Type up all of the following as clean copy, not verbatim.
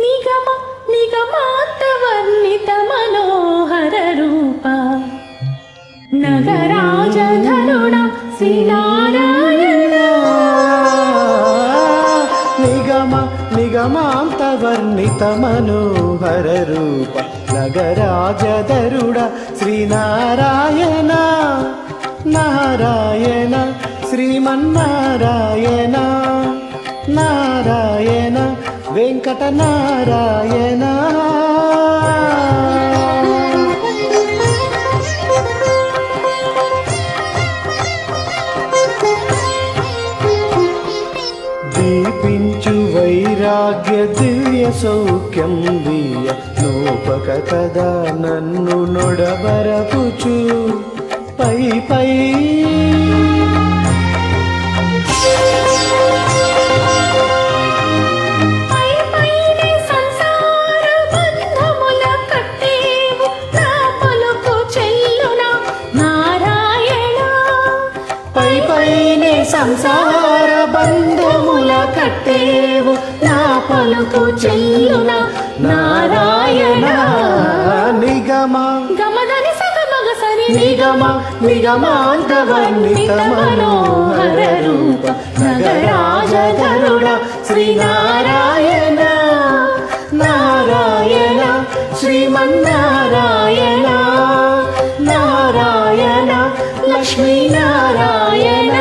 నిగమ నిగమాంతవర్ణిత మనోహర రూప నగరాజధరుణ శ్రీనారాయణ. నిగమ నిగమాంతవర్ణిత మనోహర రూప నగరాజధరుడ శ్రీనారాయణ. నారాయణ శ్రీమన్నారాయణ నారాయణ వెంకట నారాయణ. దీపించు వైరాగ్య దివ్య సౌఖ్యం వీయ నోపక కదా నన్ను నొడబరపుచు పై పై సంసార బంధముల కట్టేవు నా పలుకు చెల్లున నారాయణ. నిగమ గమదని సగమగ సరి నిగమ నిగమాంతవర్ణిత మనోహర రూప నగరాజధరుడ శ్రీనారాయణ. నారాయణ శ్రీమన్నారాయణ నారాయణ లక్ష్మీనారాయణ.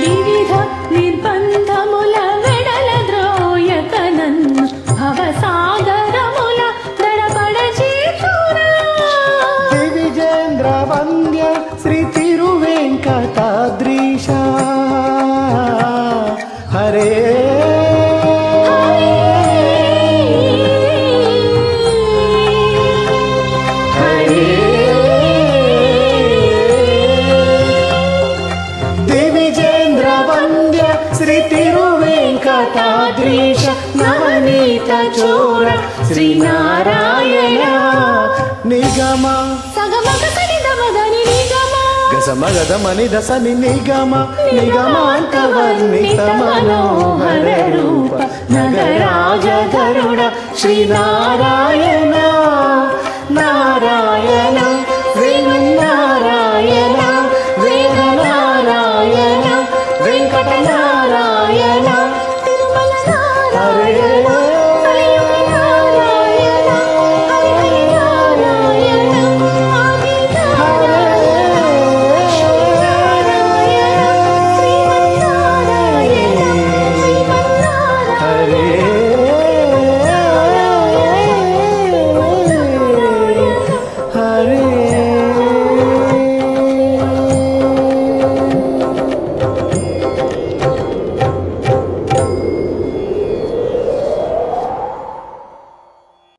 వివిధ నిర్బంధముల వెడల ద్రోయక నన్ను భవసాగరముల దడపడ చేతురా. దివిజేంద్ర వంద్య శ్రీ తిరువెంకటాద్రీశ హరే. శ్రీ తిరువెంకటాద్రీశ నవనీత చోర శ్రీనారాయణ. నిగమ సగమగ సరిదమదని నిగమ గసమగదమని దసని నిగమ నిగమాంతవర్ణిత మనోహర రూప నగరాజధరుడ శ్రీనారాయణ. నారాయణ